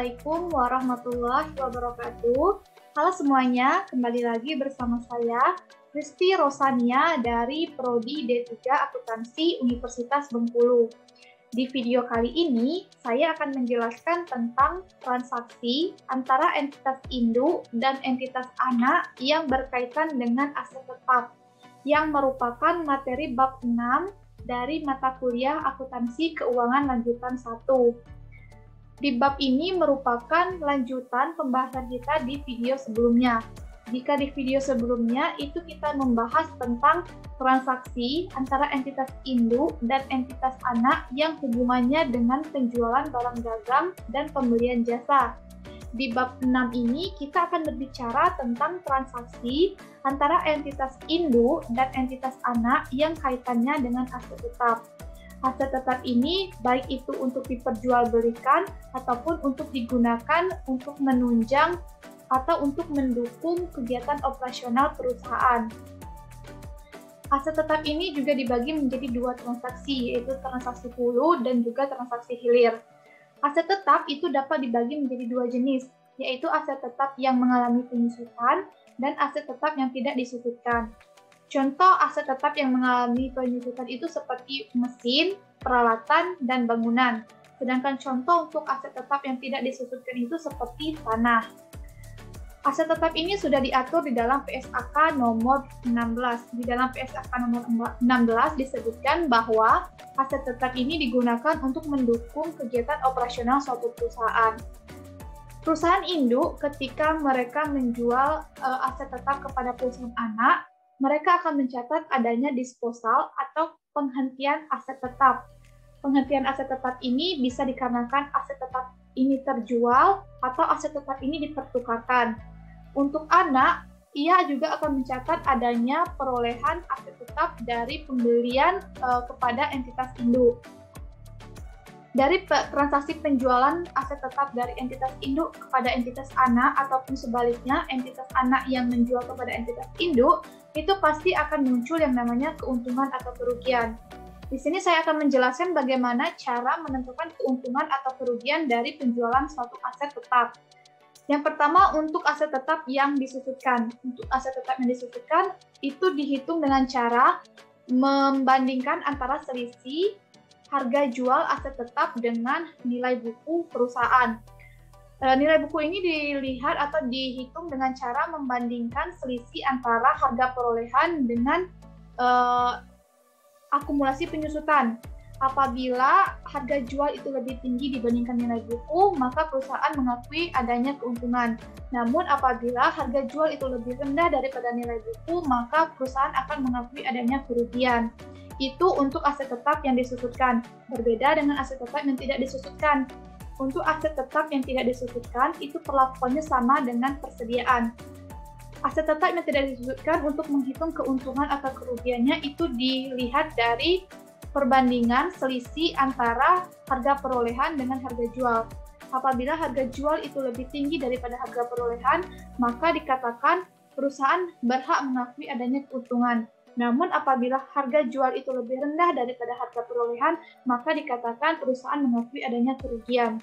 Assalamualaikum warahmatullahi wabarakatuh. Halo semuanya, kembali lagi bersama saya, Kristi Rosania dari Prodi D3 Akuntansi Universitas Bengkulu. Di video kali ini, saya akan menjelaskan tentang transaksi antara entitas induk dan entitas anak yang berkaitan dengan aset tetap, yang merupakan materi bab 6 dari mata kuliah Akuntansi Keuangan Lanjutan 1. Di bab ini merupakan lanjutan pembahasan kita di video sebelumnya. Jika di video sebelumnya itu kita membahas tentang transaksi antara entitas induk dan entitas anak yang hubungannya dengan penjualan barang dagang dan pembelian jasa. Di bab 6 ini kita akan berbicara tentang transaksi antara entitas induk dan entitas anak yang kaitannya dengan aset tetap. Aset tetap ini baik itu untuk diperjualbelikan ataupun untuk digunakan untuk menunjang atau untuk mendukung kegiatan operasional perusahaan. Aset tetap ini juga dibagi menjadi dua transaksi, yaitu transaksi hulu dan juga transaksi hilir. Aset tetap itu dapat dibagi menjadi dua jenis, yaitu aset tetap yang mengalami penyusutan dan aset tetap yang tidak disusutkan. Contoh aset tetap yang mengalami penyusutan itu seperti mesin, peralatan, dan bangunan. Sedangkan contoh untuk aset tetap yang tidak disusutkan itu seperti tanah. Aset tetap ini sudah diatur di dalam PSAK nomor 16. Di dalam PSAK nomor 16 disebutkan bahwa aset tetap ini digunakan untuk mendukung kegiatan operasional suatu perusahaan. Perusahaan induk ketika mereka menjual aset tetap kepada perusahaan anak, mereka akan mencatat adanya disposal atau penghentian aset tetap. Penghentian aset tetap ini bisa dikarenakan aset tetap ini terjual atau aset tetap ini dipertukarkan. Untuk anak, ia juga akan mencatat adanya perolehan aset tetap dari pembelian kepada entitas induk. Dari transaksi penjualan aset tetap dari entitas induk kepada entitas anak ataupun sebaliknya entitas anak yang menjual kepada entitas induk, itu pasti akan muncul yang namanya keuntungan atau kerugian. Di sini saya akan menjelaskan bagaimana cara menentukan keuntungan atau kerugian dari penjualan suatu aset tetap. Yang pertama, untuk aset tetap yang disusutkan. Untuk aset tetap yang disusutkan itu dihitung dengan cara membandingkan antara selisih harga jual aset tetap dengan nilai buku perusahaan. Nilai buku ini dilihat atau dihitung dengan cara membandingkan selisih antara harga perolehan dengan akumulasi penyusutan. Apabila harga jual itu lebih tinggi dibandingkan nilai buku, maka perusahaan mengakui adanya keuntungan. Namun apabila harga jual itu lebih rendah daripada nilai buku, maka perusahaan akan mengakui adanya kerugian. Itu untuk aset tetap yang disusutkan. Berbeda dengan aset tetap yang tidak disusutkan. Untuk aset tetap yang tidak disusutkan, itu perlakuannya sama dengan persediaan. Aset tetap yang tidak disusutkan untuk menghitung keuntungan atau kerugiannya itu dilihat dari perbandingan selisih antara harga perolehan dengan harga jual. Apabila harga jual itu lebih tinggi daripada harga perolehan, maka dikatakan perusahaan berhak mengakui adanya keuntungan. Namun apabila harga jual itu lebih rendah daripada harga perolehan, maka dikatakan perusahaan mengakui adanya kerugian.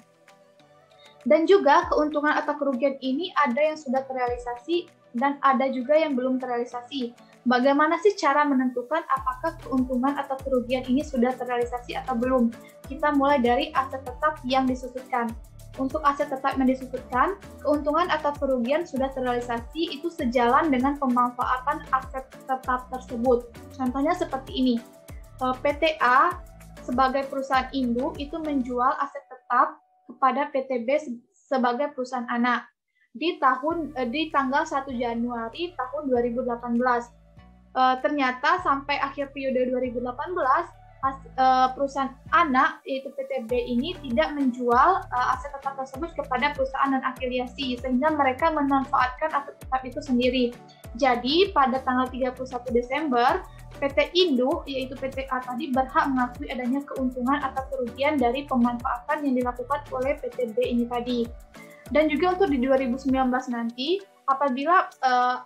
Dan juga keuntungan atau kerugian ini ada yang sudah terrealisasi dan ada juga yang belum terrealisasi. Bagaimana sih cara menentukan apakah keuntungan atau kerugian ini sudah terrealisasi atau belum? Kita mulai dari aset tetap yang disusutkan. Untuk aset tetap yang disusutkan, keuntungan atau kerugian sudah terrealisasi itu sejalan dengan pemanfaatan aset tetap tersebut. Contohnya seperti ini, PTA sebagai perusahaan induk itu menjual aset tetap kepada PTB sebagai perusahaan anak di tanggal 1 Januari tahun 2018. Ternyata sampai akhir periode 2018, perusahaan anak yaitu PTB ini tidak menjual aset tetap tersebut kepada perusahaan dan afiliasi sehingga mereka memanfaatkan aset tetap itu sendiri. Jadi pada tanggal 31 Desember PT Induk yaitu PTA tadi berhak mengakui adanya keuntungan atau kerugian dari pemanfaatan yang dilakukan oleh PTB ini tadi. Dan juga untuk di 2019 nanti apabila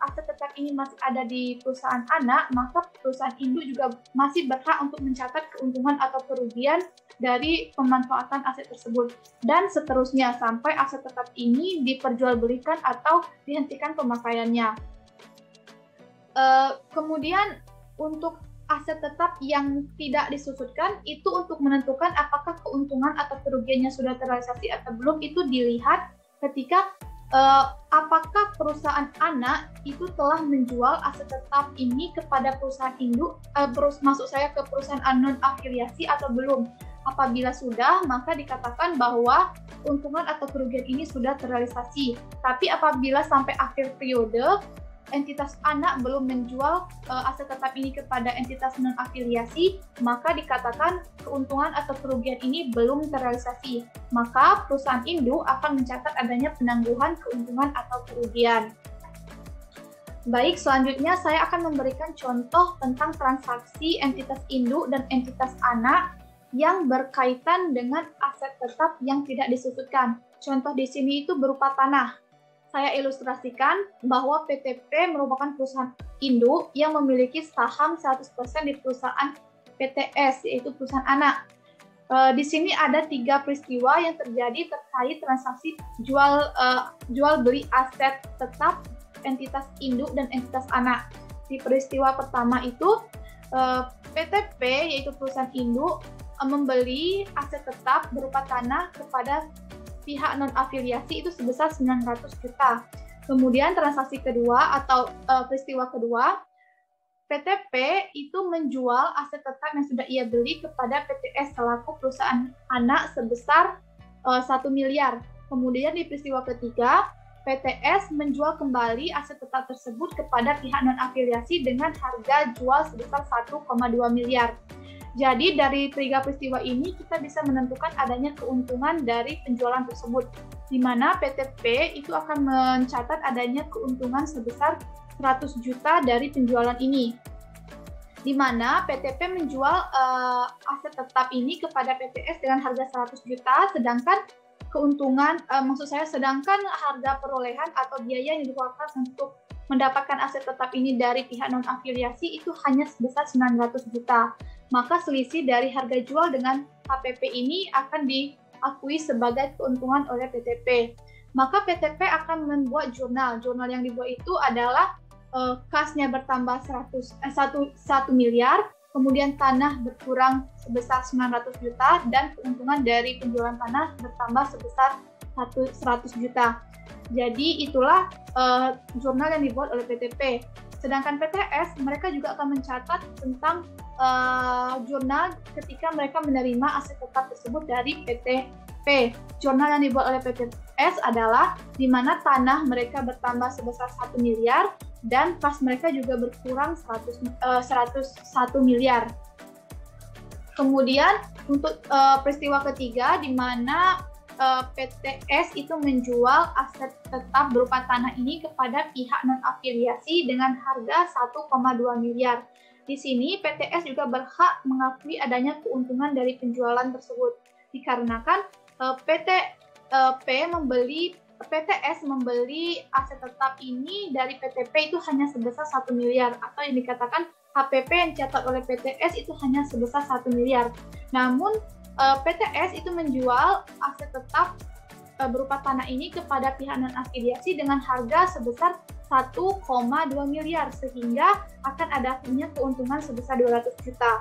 aset tetap ini masih ada di perusahaan anak, maka perusahaan induk juga masih berhak untuk mencatat keuntungan atau kerugian dari pemanfaatan aset tersebut. Dan seterusnya sampai aset tetap ini diperjualbelikan atau dihentikan pemakaiannya. Kemudian untuk aset tetap yang tidak disusutkan itu untuk menentukan apakah keuntungan atau kerugiannya sudah terrealisasi atau belum, itu dilihat ketika apakah perusahaan anak itu telah menjual aset tetap ini kepada perusahaan induk, maksud saya ke perusahaan non afiliasi atau belum. Apabila sudah, maka dikatakan bahwa keuntungan atau kerugian ini sudah terrealisasi. Tapi apabila sampai akhir periode entitas anak belum menjual aset tetap ini kepada entitas non-afiliasi, maka dikatakan keuntungan atau kerugian ini belum terrealisasi. Maka perusahaan induk akan mencatat adanya penangguhan keuntungan atau kerugian. Baik, selanjutnya saya akan memberikan contoh tentang transaksi entitas induk dan entitas anak yang berkaitan dengan aset tetap yang tidak disusutkan. Contoh di sini itu berupa tanah. Saya ilustrasikan bahwa PTP merupakan perusahaan induk yang memiliki saham 100% di perusahaan PTS, yaitu perusahaan anak. Di sini ada 3 peristiwa yang terjadi terkait transaksi jual beli aset tetap entitas induk dan entitas anak. Di peristiwa pertama itu PTP, yaitu perusahaan induk, membeli aset tetap berupa tanah kepada pihak non-afiliasi itu sebesar 900 juta. Kemudian transaksi kedua atau peristiwa kedua, PTP itu menjual aset tetap yang sudah ia beli kepada PTS selaku perusahaan anak sebesar 1 miliar. Kemudian di peristiwa ketiga, PTS menjual kembali aset tetap tersebut kepada pihak non-afiliasi dengan harga jual sebesar 1,2 miliar. Jadi dari 3 peristiwa ini kita bisa menentukan adanya keuntungan dari penjualan tersebut, di mana PTP itu akan mencatat adanya keuntungan sebesar 100 juta dari penjualan ini, di mana PTP menjual aset tetap ini kepada PTS dengan harga 100 juta, sedangkan keuntungan, sedangkan harga perolehan atau biaya yang dikeluarkan untuk mendapatkan aset tetap ini dari pihak non-afiliasi itu hanya sebesar 900 juta. Maka selisih dari harga jual dengan HPP ini akan diakui sebagai keuntungan oleh PTP. Maka PTP akan membuat jurnal. Jurnal yang dibuat itu adalah kasnya bertambah 1 miliar, kemudian tanah berkurang sebesar 900 juta, dan keuntungan dari penjualan tanah bertambah sebesar 100 juta. Jadi itulah jurnal yang dibuat oleh PTP. Sedangkan PTS, mereka juga akan mencatat tentang jurnal ketika mereka menerima aset tetap tersebut dari PTP. Jurnal yang dibuat oleh PTS adalah di mana tanah mereka bertambah sebesar 1 miliar dan kas mereka juga berkurang 101 miliar. Kemudian untuk peristiwa ketiga di mana PTS itu menjual aset tetap berupa tanah ini kepada pihak non-afiliasi dengan harga 1,2 miliar. Di sini PTS juga berhak mengakui adanya keuntungan dari penjualan tersebut, dikarenakan PTS membeli aset tetap ini dari PTP itu hanya sebesar 1 miliar, atau yang dikatakan HPP yang dicatat oleh PTS itu hanya sebesar 1 miliar. Namun PTS itu menjual aset tetap berupa tanah ini kepada pihak non-afiliasi dengan harga sebesar 1,2 miliar, sehingga akan ada punya keuntungan sebesar 200 juta.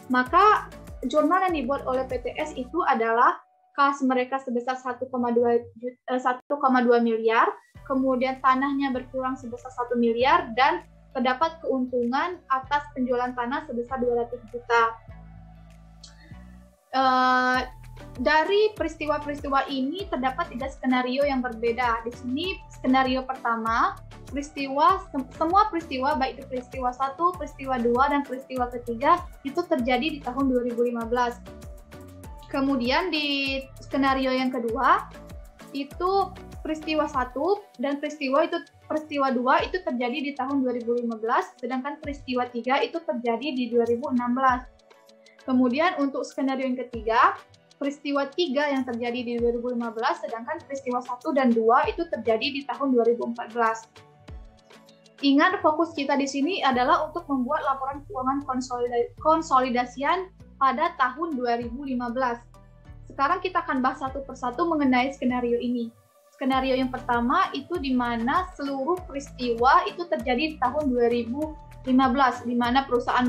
Maka jurnal yang dibuat oleh PTS itu adalah kas mereka sebesar 1,2 miliar, kemudian tanahnya berkurang sebesar 1 miliar, dan terdapat keuntungan atas penjualan tanah sebesar 200 juta. Dari peristiwa-peristiwa ini terdapat 3 skenario yang berbeda. Di sini skenario pertama, semua peristiwa baik itu peristiwa 1, peristiwa 2, dan peristiwa ketiga itu terjadi di tahun 2015. Kemudian di skenario yang kedua itu peristiwa 1 dan peristiwa 2 itu terjadi di tahun 2015, sedangkan peristiwa 3 itu terjadi di 2016. Kemudian untuk skenario yang ketiga, peristiwa 3 yang terjadi di 2015, sedangkan peristiwa 1 dan 2 itu terjadi di tahun 2014. Ingat, fokus kita di sini adalah untuk membuat laporan keuangan konsolidasian pada tahun 2015. Sekarang kita akan bahas satu persatu mengenai skenario ini. Skenario yang pertama itu di mana seluruh peristiwa itu terjadi di tahun 2015, di mana perusahaan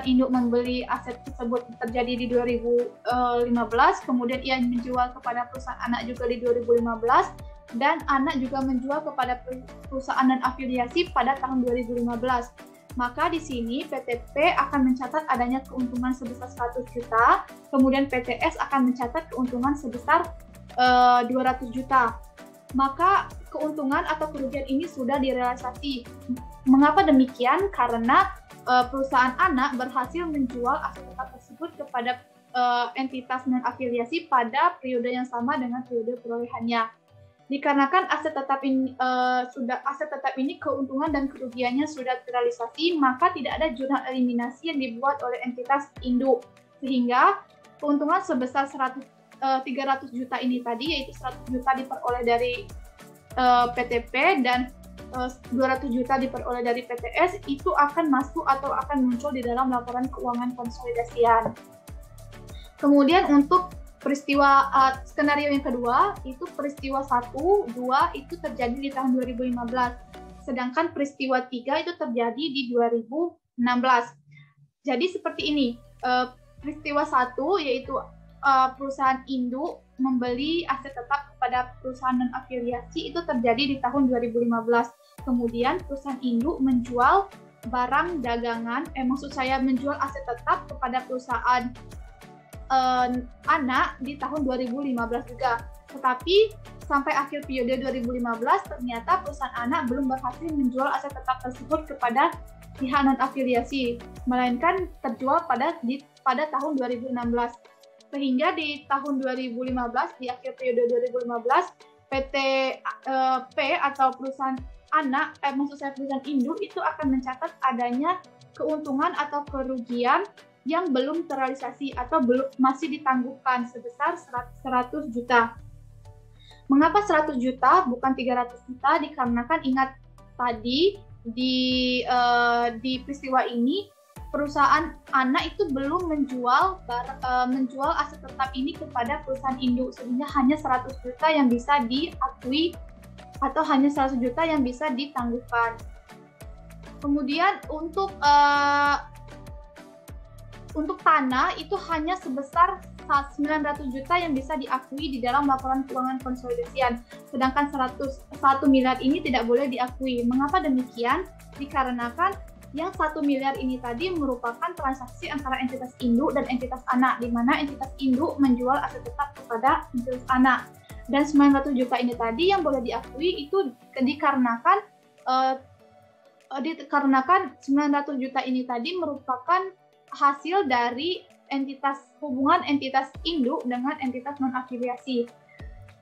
induk membeli aset tersebut terjadi di 2015, kemudian ia menjual kepada perusahaan anak juga di 2015, dan anak juga menjual kepada perusahaan dan afiliasi pada tahun 2015. Maka di sini PTP akan mencatat adanya keuntungan sebesar 100 juta, kemudian PTS akan mencatat keuntungan sebesar 200 juta. Maka keuntungan atau kerugian ini sudah direalisasi. Mengapa demikian? Karena perusahaan anak berhasil menjual aset tetap tersebut kepada entitas non-afiliasi pada periode yang sama dengan periode perolehannya. Dikarenakan aset tetap ini keuntungan dan kerugiannya sudah terrealisasi, maka tidak ada jurnal eliminasi yang dibuat oleh entitas induk, sehingga keuntungan sebesar 300 juta ini tadi, yaitu 100 juta diperoleh dari PTP dan 200 juta diperoleh dari PTS, itu akan masuk atau akan muncul di dalam laporan keuangan konsolidasian. Kemudian untuk peristiwa skenario yang kedua, itu peristiwa 1, 2 itu terjadi di tahun 2015. Sedangkan peristiwa 3 itu terjadi di 2016. Jadi seperti ini, peristiwa 1 yaitu perusahaan induk membeli aset tetap kepada perusahaan non-afiliasi itu terjadi di tahun 2015. Kemudian perusahaan induk menjual barang dagangan, menjual aset tetap kepada perusahaan anak di tahun 2015 juga. Tetapi sampai akhir periode 2015 ternyata perusahaan anak belum berhasil menjual aset tetap tersebut kepada pihak non-afiliasi, melainkan terjual pada tahun 2016. Sehingga di tahun 2015, di akhir periode 2015, PTP atau perusahaan anak, perusahaan induk itu akan mencatat adanya keuntungan atau kerugian yang belum terrealisasi atau masih ditangguhkan sebesar 100 juta. Mengapa 100 juta bukan 300 juta? Dikarenakan ingat tadi di peristiwa ini perusahaan anak itu belum menjual aset tetap ini kepada perusahaan induk, sehingga hanya 100 juta yang bisa diakui atau hanya 100 juta yang bisa ditangguhkan. Kemudian untuk tanah itu hanya sebesar 900 juta yang bisa diakui di dalam laporan keuangan konsolidasian, sedangkan 1 miliar ini tidak boleh diakui. Mengapa demikian? Dikarenakan yang 1 miliar ini tadi merupakan transaksi antara entitas induk dan entitas anak, di mana entitas induk menjual aset tetap kepada entitas anak. Dan 900 juta ini tadi yang boleh diakui itu dikarenakan 900 juta ini tadi merupakan hasil dari hubungan entitas induk dengan entitas non-afiliasi.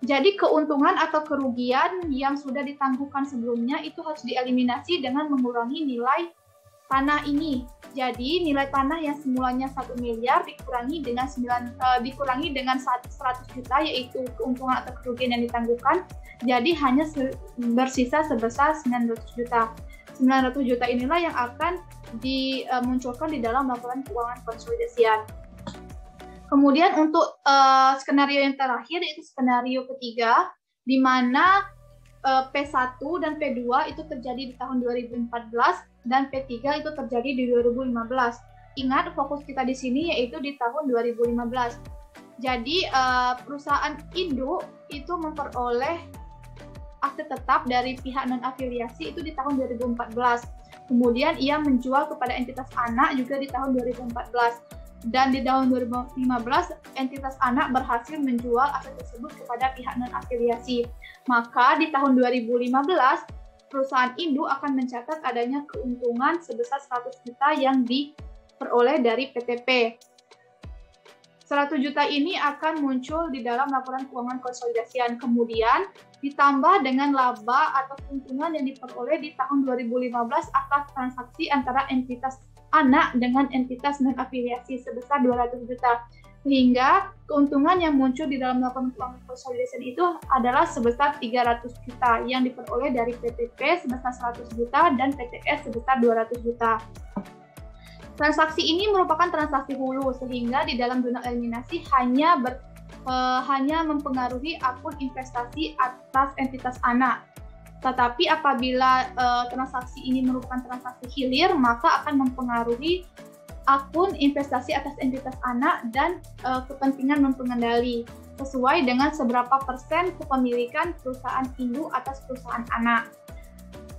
Jadi keuntungan atau kerugian yang sudah ditangguhkan sebelumnya itu harus dieliminasi dengan mengurangi nilai tanah ini. Jadi nilai tanah yang semulanya 1 miliar dikurangi dengan 100 juta, yaitu keuntungan atau kerugian yang ditangguhkan, jadi hanya bersisa sebesar 900 juta. 900 juta inilah yang akan dimunculkan di dalam laporan keuangan konsolidasian. Kemudian untuk skenario yang terakhir, yaitu skenario ketiga, di mana P1 dan P2 itu terjadi di tahun 2014 dan P3 itu terjadi di 2015. Ingat, fokus kita di sini yaitu di tahun 2015. Jadi perusahaan induk itu memperoleh aset tetap dari pihak non-afiliasi itu di tahun 2014. Kemudian ia menjual kepada entitas anak juga di tahun 2014. Dan di tahun 2015, entitas anak berhasil menjual aset tersebut kepada pihak non-afiliasi. Maka di tahun 2015, perusahaan induk akan mencatat adanya keuntungan sebesar 100 juta yang diperoleh dari PTP. 100 juta ini akan muncul di dalam laporan keuangan konsolidasian. Kemudian ditambah dengan laba atau keuntungan yang diperoleh di tahun 2015 atas transaksi antara entitas anak dengan entitas non-afiliasi sebesar 200 juta. Sehingga keuntungan yang muncul di dalam melakukan uang consolidation itu adalah sebesar 300 juta yang diperoleh dari PTP sebesar 100 juta dan PTS sebesar 200 juta. Transaksi ini merupakan transaksi hulu, sehingga di dalam jurnal eliminasi hanya mempengaruhi akun investasi atas entitas anak. Tetapi apabila transaksi ini merupakan transaksi hilir, maka akan mempengaruhi akun investasi atas entitas anak dan kepentingan non-pengendali, sesuai dengan seberapa persen kepemilikan perusahaan induk atas perusahaan anak.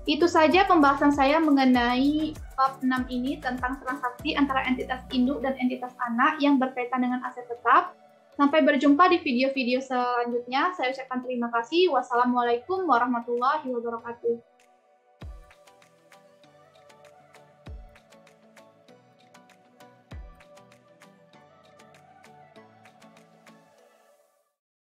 Itu saja pembahasan saya mengenai bab 6 ini tentang transaksi antara entitas induk dan entitas anak yang berkaitan dengan aset tetap. Sampai berjumpa di video-video selanjutnya. Saya ucapkan terima kasih. Wassalamualaikum warahmatullahi wabarakatuh.